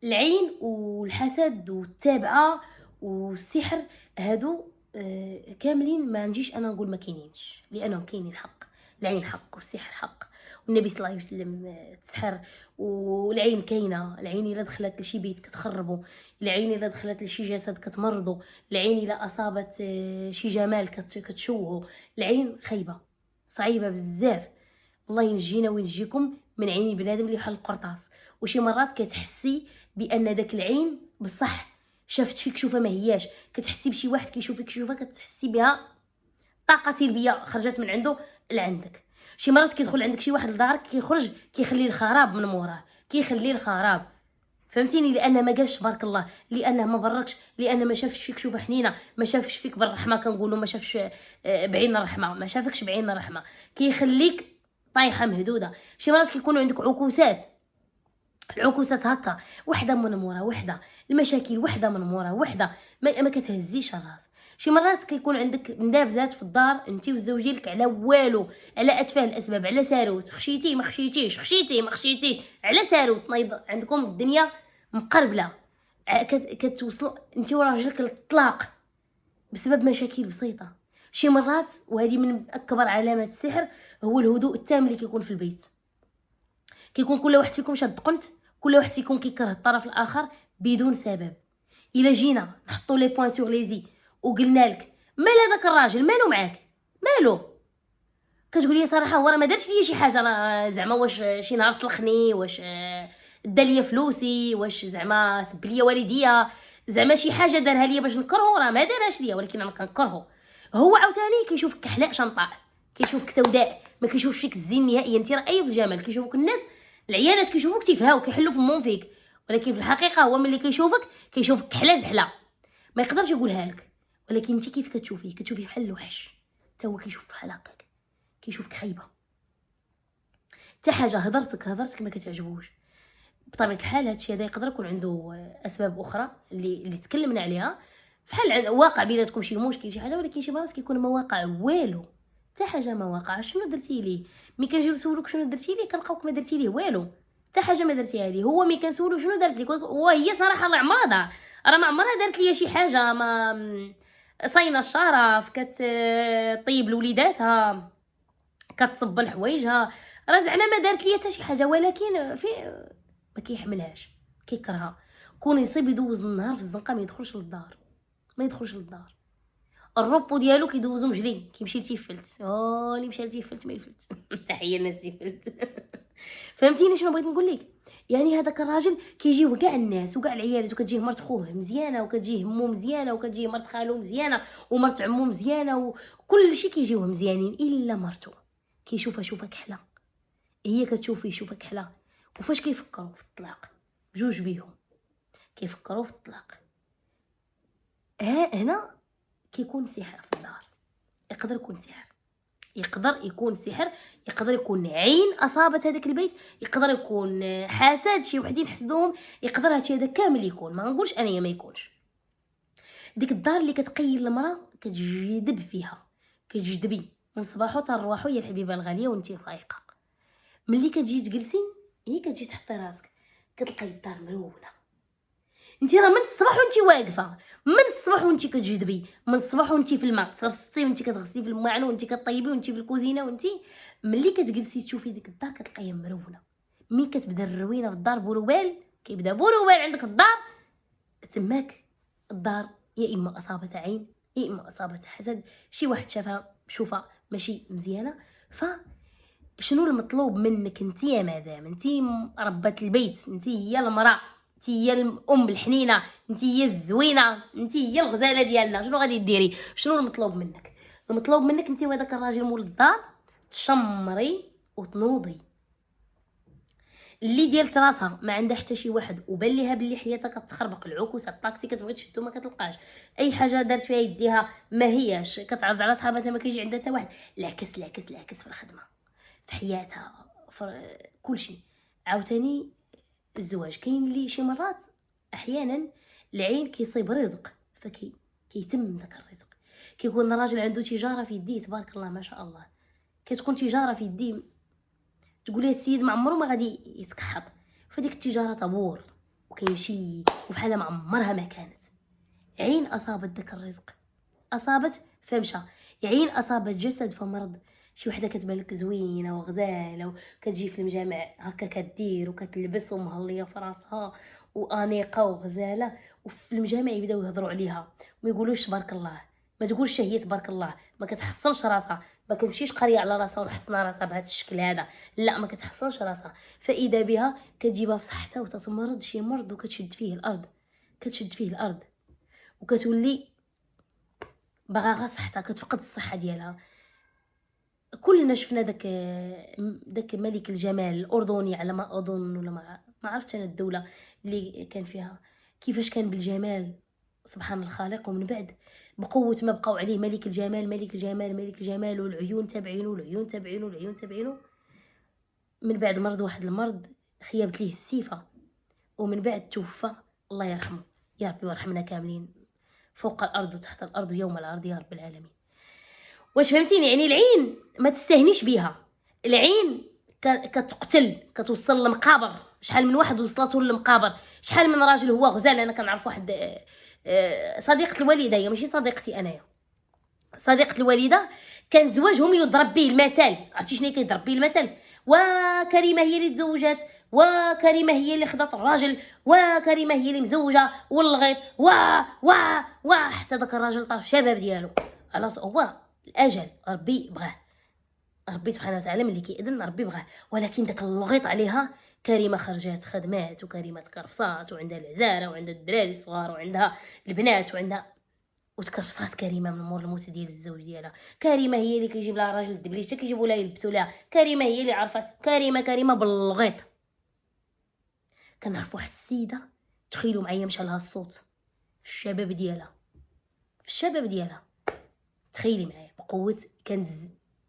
العين والحسد والتابعه والسحر هادو كاملين ما نجيش انا نقول ما كاينينش، لانهم كاينين حق. العين حق والسحر حق، والنبي صلى الله عليه وسلم تسحر. والعين كاينه، العين الا دخلت لشي بيت كتخربو، العين الا دخلت لشي جسد كتمرضو، العين الا اصابت شي جمال كتشوهو. العين خايبه صعيبه بزاف. الله ينجينا وينجيكم من عين بنادم اللي بحال القرطاس. وشي مرات كتحسي بان داك العين بصح شافت فيك شوفه ما هياش، كتحسي بشي واحد كيشوفك شوفه كتحسي بها طاقه سلبيه خرجت من عنده لعندك. شي مرات كيدخل عندك شي واحد لدارك كيخرج كيخلي الخراب من موراه، كيخلي الخراب. فهمتيني؟ لان ما قالش بارك الله، لانه ما بركش، لان ما شافش فيك شوفه حنينه، ما شافش فيك بالرحمه. كنقولوا ما شافش بعين الرحمه، ما شافكش بعين الرحمه، كيخليك طايحه مهدوده. شي مرات كيكونوا عندك عكوسات، العكوسات هكا وحده من مورا وحده، المشاكل وحده من مورا وحده، ما كتهزيش الراس. شي مرات كيكون عندك مدابزات في الدار انت وزوج ديالك على والو، على اتفه الاسباب، على ساروت، خشيتي ما خشيتيش، خشيتي ما خشيتيش، على ساروت نايض عندكم الدنيا مقربله. كتوصلوا انت وراجلك للطلاق بسبب مشاكل بسيطه. شي مرات وهذه من اكبر علامات السحر هو الهدوء التام اللي كيكون في البيت. كيكون كل واحد فيكم شاد قنت، كل واحد فيكم كيكره الطرف الاخر بدون سبب. الا جينا نحطوا لي بوين سور لي زي وقلنا لك مال هذاك الراجل مالو معاك، مالو، كتقولي صراحه هو راه ما دارش ليا شي حاجه، راه زعما واش شي نهار سلخني، واش دا ليا فلوسي، واش زعما سب ليا والديا، زعما شي حاجه دارها ليا باش نكرهو، راه ما دارهاش ليا ولكن انا كنكرهو. هو عاوتاني كيشوفك كحلاء شنطاء، كيشوفك سوداء، ما كيشوفش فيك الزين نهائيا. انت راه اي في الجمال كيشوفوك الناس، العيالات كيشوفوك تيفهاو كيحلوا فمهم فيك، ولكن في الحقيقه هو ملي كيشوفك كحله زحله، ما يقدرش يقولها لك. ولكن انت كيف كتشوفيه؟ كتشوفيه بحال الوحش، حتى هو كيشوفك بحال هكاك، كيشوفك خايبه. حتى حاجه هضرتك ما كتعجبوش. بطبيعه الحال هادشي هذا يقدر يكون عنده اسباب اخرى اللي تكلمنا عليها، فحال واقع بيناتكم شي مشكل شي حاجه، ولكن شي مرات كيكون ما واقع والو، حتى حاجه ما واقع. شنو درتي ليه؟ ملي كنجيو نسولوك شنو درتي ليه كنلقاوك ما درتي ليه والو، حتى حاجه ما درتيها ليه. هو ملي كنسولو شنو دارت لك، وهي صراحه الله عمرها دار، راه ما عمرها دارت ليا شي حاجه، ما صاينه الشرف، كطيب لوليداتها، كتصبن حوايجها، راه زعما ما دارت ليا حتى شي حاجه. ولكن في ما كيحملهاش، كيكرهها. كون يصيب يدوز النهار في الزنقه ما يدخلش للدار، ما يدخلش للدار. الروبو ديالو كيدوزو مجلي، كيمشي لتيفلت، اللي مشى لتيفلت ما يفلت. تحيه الناس تيفلت. فهمتيني شنو بغيت نقول لك؟ يعني هذاك الراجل كيجيوه كاع الناس وكاع العيالات، وكتجيه مرت خوه مزيانه، وكتجيه مو مزيانه، وكتجيه مرت خالو مزيانه، ومرت عمو مزيانه، وكل شيء كيجيوه مزيانين الا مرتو. كيشوفها شوفه كحله، هي كتشوفيه شوفه كحله. وفاش كيفكروا في الطلاق بجوج بيهم، كيفكروا في الطلاق. هنا كيكون سحر في الدار. يقدر يكون سحر، يقدر يكون سحر، يقدر يكون عين اصابت هذاك البيت، يقدر يكون حسد، شي وحدين حسدوهم، يقدر هادشي هذا كامل يكون. ما نقولش انايا ما يكونش. ديك الدار اللي كتقيل المراه كتجذب فيها، كتجذبي من صباحو حتى الرواحو يا الحبيبه الغاليه وانتي فايقه. ملي كتجي تجلسي هي كتجي تحطي راسك كتلقاي الدار مرونه. انتي راه من الصباح وانتي واقفه، من الصباح وانتي كتجذبي، من الصباح وانتي في الماء تصرصتي، وانتي كتغسلي في الماعن، وانتي كطيبي، وانتي في الكوزينه، وانتي ملي كتجلسي تشوفي ديك الدار كتلقايها مرونه. ملي كتبدا الروينه في الدار بوروبال، كيبدا بوروبال عندك في الدار، تماك الدار يا اما اصابتها عين يا اما اصابتها حسد، شي واحد شافها شوفه ماشي مزيانه. فشنو المطلوب منك انت يا مدام؟ انت ربة البيت، انت هي المراه، انت هي الام الحنينه، انت هي الزوينه، انت هي الغزاله ديالنا. شنو غادي ديري؟ شنو المطلوب منك؟ المطلوب منك انت وهذاك الراجل مول الدار تشمري وتنوضي. اللي ديالك راسها ما عندها حتى شي واحد وبان ليها بلي حياتها كتخربق، العكوسه، الطاكسي كتبغي تشدو ما كتلقاش، اي حاجه دارت فيها يديها ما هياش، كتعرض على صحاباتها ما كيجي عندها حتى واحد، العكس العكس العكس في الخدمه، في حياتها، في كل شيء. عاوتاني الزواج كاين لي شي مرات احيانا العين كيصيب رزق كيتم داك الرزق. كيكون الراجل عنده تجاره في يديه تبارك الله ما شاء الله، كتكون تجاره في يديه تقولي السيد ما عمره ما غادي يتكحط، فديك التجاره طابور وكيمشي وبحال ما عمرها ما كانت. عين أصابت داك الرزق، أصابت فمشى، عين أصابت جسد فمرض. شي وحده كتبان لك زوينه وغزاله وكتجي في المجامع هكا كدير وكتلبس ومهليه في راسها وانيقه وغزاله، وفي المجامع يبداو يهضروا عليها وما يقولوش تبارك الله، ما تقولش هي تبارك الله، ما كتحصلش راسها، ما كتمشيش قريه على راسها ومحصنه راسها بهذا الشكل هذا، لا ما كتحصلش راسها. فاذا بها كتجيبها في صحتها وتتمرض شي مرض وكتشد فيه الارض، كتشد فيه الارض وكتولي باغا غير صحتها، كتفقد الصحه ديالها. كلنا شفنا داك ملك الجمال الاردني على ما اظن، ولا ما عرفت انا الدوله اللي كان فيها، كيفاش كان بالجمال سبحان الخالق. ومن بعد بقوه ما بقاو عليه ملك الجمال ملك الجمال ملك الجمال، والعيون تابعينه والعيون تابعينه والعيون تابعينه. من بعد مرض واحد المرض خيابت ليه السيفه، ومن بعد توفى. الله يرحمه يا ربي ويرحمنا كاملين فوق الارض وتحت الارض ويوم الارض يا رب العالمين. واش فهمتيني؟ يعني العين ما تستهنيش بها، العين كتقتل، كتوصل للمقابر. شحال من واحد وصلته للمقابر، شحال من راجل هو غزال. انا كنعرف واحد صديقه الوالده، هي ماشي صديقتي انايا، صديقه الوالده، كان زواجهم يضرب به المثل. عرفتي شنو كيضرب به المثل؟ وكريمه هي اللي تزوجات، وكريمه هي اللي خدات الراجل، وكريمه هي اللي مزوجه والغيط حتى داك الراجل طاف شباب ديالو. خلاص هو الاجل ربي بغاه، ربي سبحانه وتعالى ملي كيأذن ربي بغاه. ولكن داك اللغيط عليها. كريمه خرجات خدمات، وكريمه تكرفصات، وعندها العزاره، وعندها الدراري الصغار، وعندها البنات، وعندها وتكرفصات كريمه من مور الموت ديال الزوج ديالها. كريمه هي اللي كيجيب لها راجل الدبليج حتى كيجيبوا لها يلبسوا لها. كريمه هي اللي عرفت. كريمه بالغيط. كنعرف واحد السيده، تخيلوا معايا مشى لها الصوت في الشباب ديالها، في الشباب ديالها، تخيلي معايا بقوه. كانت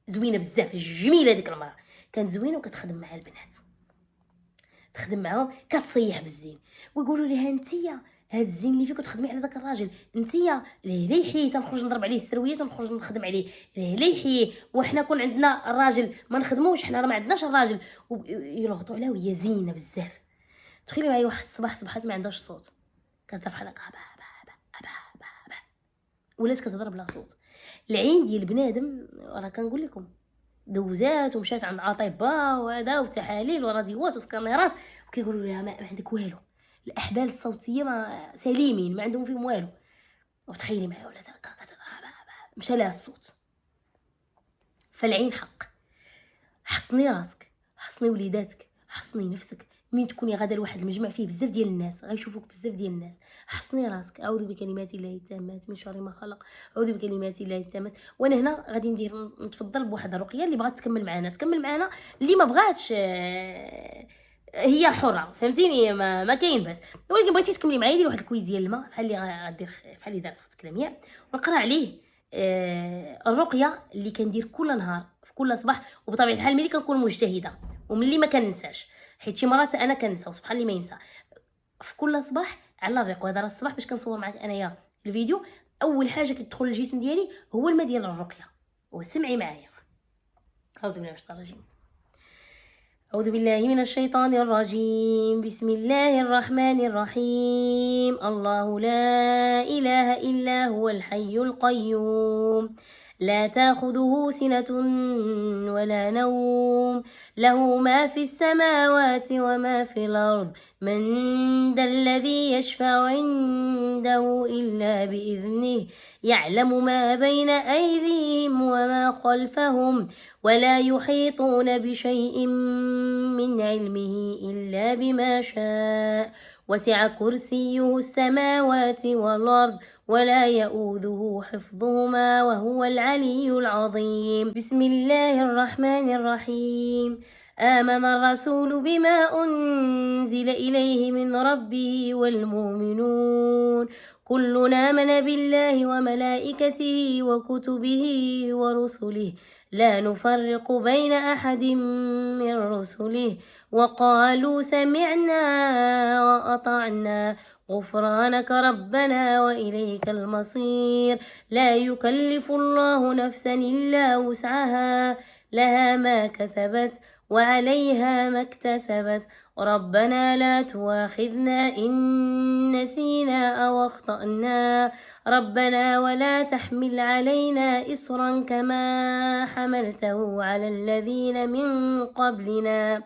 زوينه بزاف، جميله ديك المراه، كانت زوينه وكتخدم مع البنات، تخدم معاهم، كتصيح بالزين. ويقولوا لها انتيا هاد الزين اللي فيك وتخدمي على داك الراجل، انتيا ليه يحيي تنخرج نضرب عليه السرويات ونخرج نخدم عليه، ليه يحيي وحنا كون عندنا الراجل ما نخدموش، حنا راه ما عندناش الراجل. ويلغطوا عليها وهي زينه بزاف. تخيلي معايا واحد الصباح صبحات ما عندهاش صوت، كتهضر بحال هكا ولات كتهضر بلا صوت. العين ديال بنادم راه كنقول لكم دوزات ومشات عند اطباء وهذا وتحاليل وراديوات وسكانيرات، وكيقولوا لها ما عندك والو، الاحبال الصوتيه ما سليمين، ما عندهم فيهم والو. وتخيلي معايا ولات هكا مشى لها الصوت. فالعين حق. حصني راسك، حصني وليداتك، حصني نفسك. من تكوني غادا لواحد المجمع فيه بزاف ديال الناس غيشوفوك بزاف ديال الناس، حصني راسك. اعوذ بكلمات الله التامات من شر ما خلق، اعوذ بكلمات الله التامات. وانا هنا غادي نتفضل بواحد الرقيه اللي بغات تكمل معنا تكمل معنا، اللي ما بغاتش هي حره، فهمتيني؟ ما كاين باس. ولكن بغيتي تكملي معايا دير واحد الكويز ديال الماء بحال اللي غادير بحال اللي دارت اختك لمياء، ونقرا عليه الرقيه اللي كندير كل نهار في كل صباح. وبطبيعه الحال ملي كنكون مجتهده وملي ما كننساش، حيت شي مرات انا كنسى وسبحان اللي ما ينسى، في كل صباح على الريق. وهذا راه الصباح باش كنصور معك انايا الفيديو، اول حاجه كتدخل للجسم ديالي هو الماء ديال الرقيه. وسمعي معايا. اعوذ بالله من الشيطان الرجيم، أعوذ بالله من الشيطان الرجيم، بسم الله الرحمن الرحيم. الله لا إله إلا هو الحي القيوم، لا تأخذه سنة ولا نوم، له ما في السماوات وما في الأرض، من ذا الذي يشفع عنده إلا بإذنه، يعلم ما بين أيديهم وما خلفهم، ولا يحيطون بشيء من علمه إلا بما شاء، وسع كرسيه السماوات والأرض، ولا يؤوده حفظهما، وهو العلي العظيم. بسم الله الرحمن الرحيم. آمن الرسول بما أنزل إليه من ربه والمؤمنون، كلنا آمن بالله وملائكته وكتبه ورسله، لا نفرق بين أحد من رسله، وقالوا سمعنا وأطعنا غفرانك ربنا وإليك المصير. لا يكلف الله نفسا إلا وسعها، لها ما كسبت وعليها ما اكتسبت، ربنا لا تؤاخذنا إن نسينا أو أخطأنا ربنا ولا تحمل علينا إصرا كما حملته على الذين من قبلنا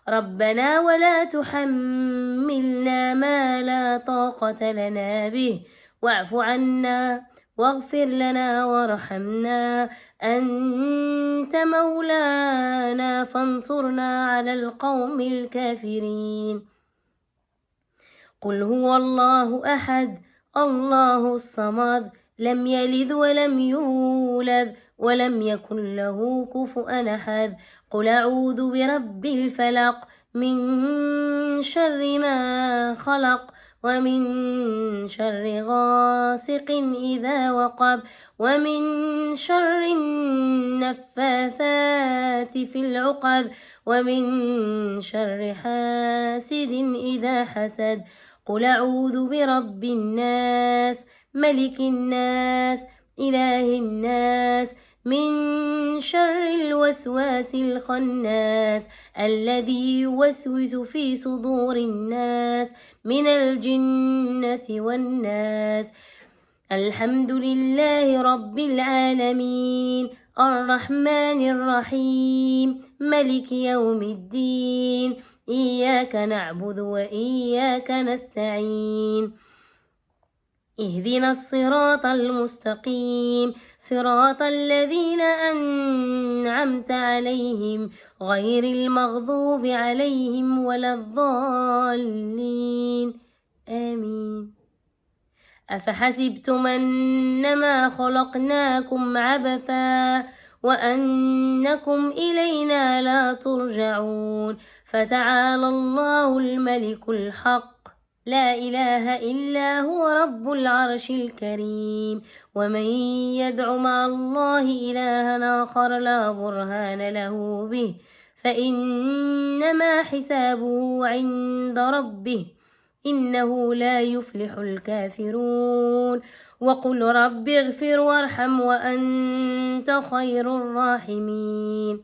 ربنا ولا تحملنا ما لا طاقة لنا به واعف عنا واغفر لنا وارحمنا أنت مولانا فانصرنا على القوم الكافرين قل هو الله أحد الله الصمد لم يلد ولم يولد ولم يكن له كفؤا أحد قل أعوذ برب الفلق من شر ما خلق ومن شر غاسق إذا وقب ومن شر النفاثات في العقد ومن شر حاسد إذا حسد قل أعوذ برب الناس ملك الناس إله الناس من شر الوسواس الخناس الذي يوسوس في صدور الناس من الجنة والناس الحمد لله رب العالمين الرحمن الرحيم ملك يوم الدين إياك نعبد وإياك نستعين اهدنا الصراط المستقيم صراط الذين أنعمت عليهم غير المغضوب عليهم ولا الضالين آمين أفحسبتم أنما خلقناكم عبثا وأنكم إلينا لا ترجعون فتعالى الله الملك الحق لا إله إلا هو رب العرش الكريم ومن يدع مع الله إلها آخر لا برهان له به فإنما حسابه عند ربه إنه لا يفلح الكافرون وقل رب اغفر وارحم وأنت خير الراحمين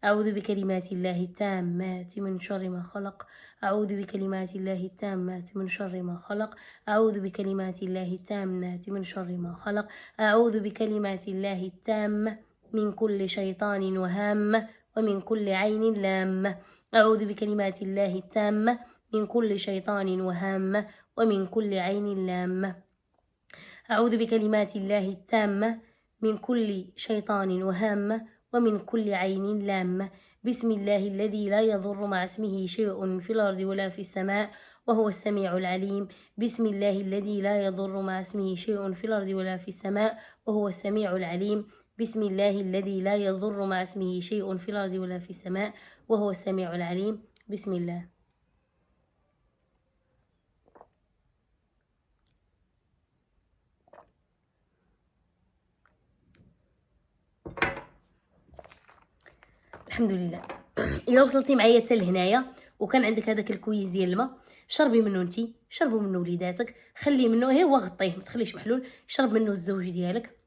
أعوذ بكلمات الله التامات من شر ما خلق أعوذ بكلمات الله التامات من شر ما خلق أعوذ بكلمات الله التامات من شر ما خلق أعوذ بكلمات الله التامة من كل شيطان وهامة ومن كل عين لامة أعوذ بكلمات الله التامة من كل شيطان وهامة ومن كل عين لامة أعوذ بكلمات الله التامة من كل شيطان وهامة ومن كل عين لامة بسم الله الذي لا يضر مع اسمه شيء في الأرض ولا في السماء وهو السميع العليم بسم الله الذي لا يضر مع اسمه شيء في الأرض ولا في السماء وهو السميع العليم بسم الله الذي لا يضر مع اسمه شيء في الأرض ولا في السماء وهو السميع العليم بسم الله الحمد لله. إلا وصلتي معايا حتى لهنايا وكان عندك هذاك الكويز ديال الماء شربي منه انتي شربوا منه وليداتك خليه منه هو غطيه ما تخليش محلول شرب منه الزوج ديالك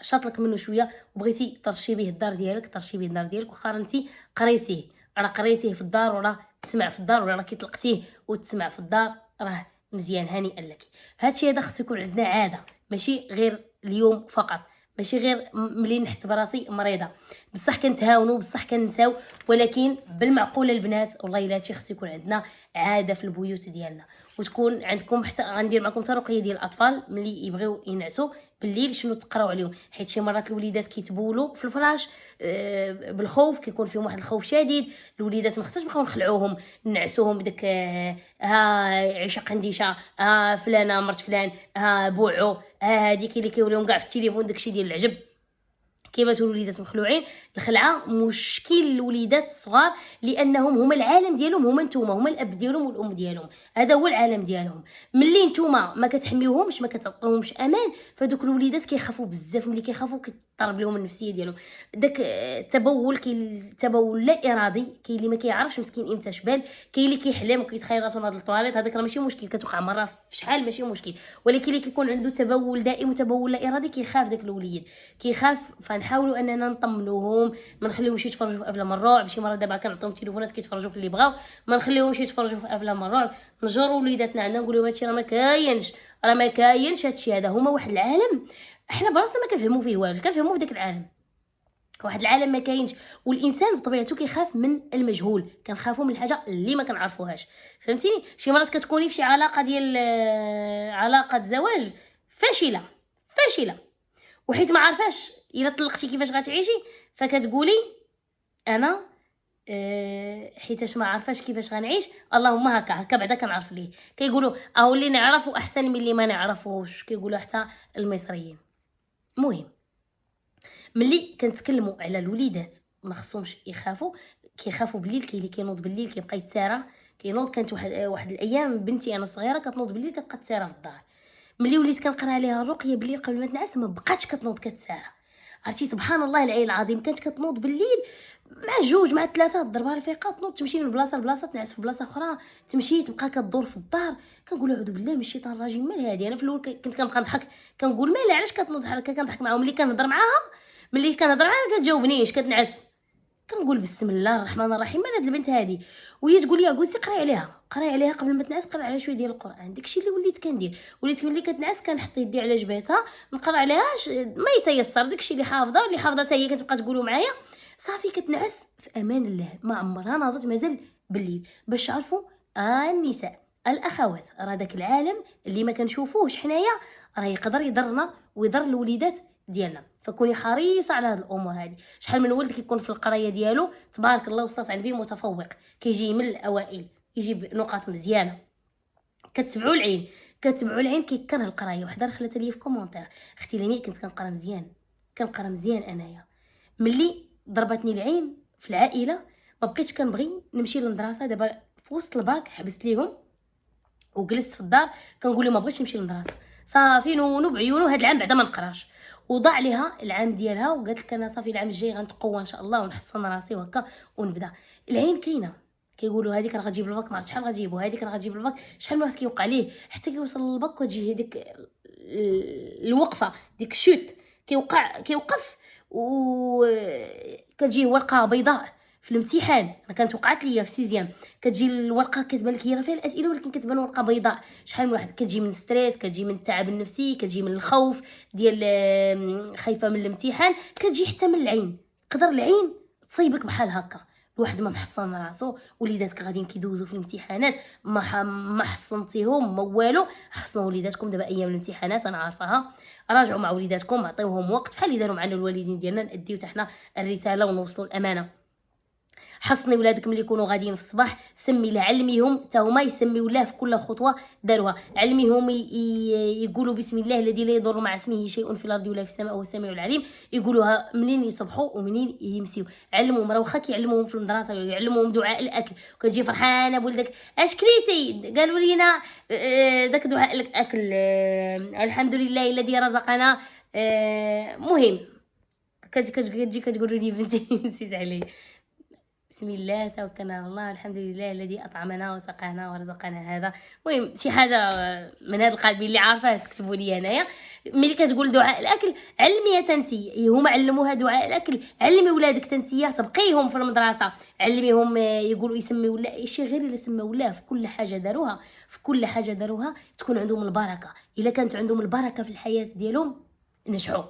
شاطلك منه شويه وبغيتي ترشي به الدار ديالك ترشي به الدار ديالك واخا انتي قريتيه راه قريتيه في الدار وراه تسمع في الدار ولا راكي طلقتيه وتسمع في الدار راه مزيان هنيئا لك. هادشي هذا خصو يكون عندنا عاده ماشي غير اليوم فقط ماشي غير ملي نحس براسي مريضه بصح كنتهاونوا بصح كنساو ولكن بالمعقوله البنات والله الا هادشي خصو يكون عندنا عاده في البيوت ديالنا وتكون عندكم حتى غندير معكم ترقيه ديال الاطفال ملي يبغيو ينعسوا بالليل شنو تقراو عليهم حيت شي مرات الوليدات كيتبولوا في الفراش بالخوف كيكون فيهم واحد الخوف شديد الوليدات ما خصناش نبقاو نخلعوهم نعسوهم بداك عيشه قنديشه فلانه مرت فلان بوعو هذيك اللي كيوريهم كاع في التليفون داكشي ديال العجب كيباتوا الوليدات مخلوعين. الخلعه مشكل الوليدات الصغار لانهم هما العالم ديالهم هما نتوما هما الاب ديالهم والام ديالهم هذا هو العالم ديالهم ملي نتوما ما كتحميوهمش ما كتعطيوهمش امان فدوك الوليدات كيخافوا بزاف ملي كيخافوا كتضرب لهم النفسيه ديالهم داك التبول التبول لا ارادي كاين اللي ما كيعرفش مسكين امتى شبال كاين اللي كيحلم وكيتخيل راسو ناض للطواليت هذاك راه ماشي مشكل كتوقع مره في شحال ماشي مشكل ولكن اللي كيكون عنده تبول دائم وتبول لا ارادي كيخاف داك الوليد كيخاف كنحاولوا اننا نطمنوهم، ما نخليهمش يتفرجوا في افلام الرعب. شي مرات دابا كنعطيهم تليفونات كيتفرجوا في اللي بغاو، ما نخليهمش يتفرجوا في افلام الرعب. نجروا وليداتنا عندنا نقول لهم هادشي راه ما كاينش، راه ما كاينش هادشي هذا. هما واحد العالم احنا براسنا ما كنفهموا فيه والو، كنفهموا في داك العالم. واحد العالم ما كاينش. والانسان بطبيعته كيخاف من المجهول، كنخافوا من الحاجه اللي ما كنعرفوهاش، فهمتيني؟ شي مرات كتكوني في شي علاقه ديال علاقه زواج فاشله وحيت ما عارفاش الا طلقتي كيفاش غتعيشي، فكتقولي انا حيتاش ما عارفاش كيفاش غنعيش، اللهم هكا بعدا كنعرف ليه. كيقولوا اهو اللي نعرفو احسن من اللي ما نعرفوش، كيقولوا حتى المصريين. مهم ملي كنتكلموا على الوليدات ما خصهمش يخافوا. كيخافوا بالليل، كاين اللي كينوض بالليل كيبقى يتسارى، كينوض. كانت واحد الايام بنتي انا صغيره كتنوض بالليل كتبقى تسارى في الدار. ملي وليت كنقرا عليها الرقيه بالليل قبل ما تنعس ما بقاتش كتنوض كتسارى. عرفتي سبحان الله العلي العظيم، كانت كتنوض بالليل مع جوج مع ثلاثه ضربها الفيقه تنوض تمشي من بلاصه لبلاصه، تنعس في بلاصه اخرى، تمشي تبقى كدور في الدار. كنقول اعوذ بالله من الشيطان الرجيم، مال هادي؟ انا في الاول كنت كنبقى نضحك، كنقول مالها علاش كتنوض بحال هكا؟ كنضحك معاهم. ملي كنهضر معاها كتجاوبنيش، كتنعس. كنقول بسم الله الرحمن الرحيم، من هاد البنت هادي؟ وهي تقول لي قولتي قراي عليها قبل ما تنعس، قرا عليها شويه ديال القران. داكشي اللي وليت كندير. وليت ملي كتنعس كنحط يدي على جبهتها نقرا عليها ما يتيسر، داكشي اللي حافظه حتى هي كتبقى تقولوا معايا. صافي كتنعس في امان الله، ما عمرها ناضت مازال بالليل. باش تعرفوا النساء الاخوات، راه داك العالم اللي ما كنشوفوهش حنايا راه يقدر يضرنا ويضر الوليدات ديالنا. فكوني حريصه على هاد الامور هادي. شحال من ولد كيكون في القرايه ديالو تبارك الله وسط عن بيه متفوق، كيجي من الاوائل، يجيب نقاط مزيانه. كتبعوا العين كيكره القرايه. وحده دخلت لي في كومونتير، اختي لمياء كنت كنقرا مزيان انايا، ملي ضربتني العين في العائله ما بقيتش كنبغي نمشي للمدرسه. دابا في وسط الباك حبست ليهم وجلست في الدار كنقول لهم ما بغيتش نمشي للمدرسه، صافي نونو بعيونو هاد العام بعدا ما نقراش. وضاع ليها العام ديالها وقالت لك انا صافي العام الجاي غنتقوى ان شاء الله ونحسن راسي وهكا ونبدا. العين كاينه، كيقولوا هذيك راه غتجيب الباك، ما عرفت شحال غتجيبو، هذيك راه غتجيب الباك. شحال من واحد كيوقع ليه حتى كيوصل للباك وتجي هذيك الوقفه ديك الشوت، كيوقف و كتجي ورقه بيضاء في الامتحان. انا كانت وقعت لي في سيزيام، كتجي الورقه كتبان لك هي راه فيها الاسئله ولكن كتبان ورقه بيضاء. شحال من واحد كتجي من ستريس، كتجي من التعب النفسي، كتجي من الخوف ديال خايفه من الامتحان، كتجي حتى من العين. قدر العين تصيبك بحال هكا. الواحد ما محصن راسو، وليداتك غاديين كيدوزوا في الامتحانات ما حصنتيهم ما والو. حصنوا وليداتكم دابا ايام الامتحانات انا عارفاها. راجعوا مع وليداتكم، عطيوهم وقت بحال اللي داروا معنا الوالدين ديالنا، ناديو حتى حنا الرساله ونوصلوا الامانه. حصني ولادك ملي يكونوا غاديين في الصباح، سمي الله، علميهم حتى هما يسميو الله في كل خطوه داروها. علميهم يقولوا بسم الله الذي لا يضر مع اسمه شيء في الارض ولا في السماء وهو السميع العليم. يقولوها منين يصبحوا ومنين يمسيو. علموهم، راه واخا كيعلموهم في المدرسه يعلموهم دعاء الاكل، وكتجي فرحانه بولدك اش كليتي قالوا لينا داك دعاء الاكل الحمد لله الذي رزقنا. مهم كتجي كتقولوا لي بنتي نسيت عليه بسم الله توكلنا على الله الحمد لله الذي اطعمنا وسقانا ورزقنا. هذا المهم شي حاجه من هذا القلب اللي عارفاه تكتبوا لي هنايا. ملي كتقول دعاء الاكل علميها تنتي، هما علموها دعاء الاكل، علمي ولادك تنتيا، سبقيهم في المدرسه، علميهم يقولوا يسميوا الله شي غير الا سماو الله في كل حاجه داروها تكون عندهم البركه. الا كانت عندهم البركه في الحياه ديالهم نجحوا.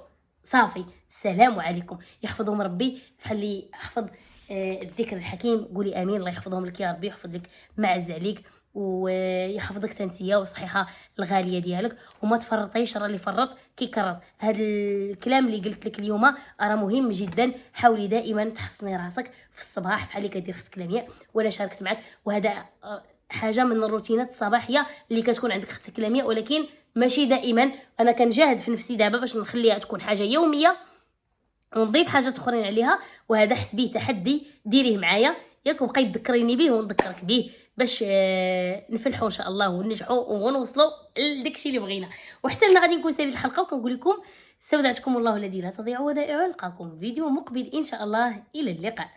صافي السلام عليكم، يحفظهم ربي بحال اللي حفظ الذكر الحكيم. قولي امين، الله يحفظهم لك يا ربي، يحفظ لك معز عليك ويحفظك تنتيا وصحيحه الغاليه ديالك. وما تفرطيش، راه اللي فرط كيكرر. هذا الكلام اللي قلت لك اليوم راه مهم جدا. حاولي دائما تحصني راسك في الصباح بحال اللي كدير اختك لمياء وانا شاركت معك. وهذا حاجه من الروتينات الصباحيه اللي كتكون عندك اختك لمياء، ولكن ماشي دائما. انا كنجاهد في نفسي دابا باش نخليها تكون حاجه يوميه ونضيف حاجات اخرين عليها. وهذا حسبيه تحدي ديريه معايا ياك، وبقاي تذكريني به ونذكرك به باش نفلحوا ان شاء الله وننجحوا ونوصلوا لداكشي اللي بغينا. وحتى انا غادي نكون ساليت الحلقه وكنقول لكم استودعتكم الله الذي لا تضيع ودائعه. نلقاكم في فيديو مقبل ان شاء الله، الى اللقاء.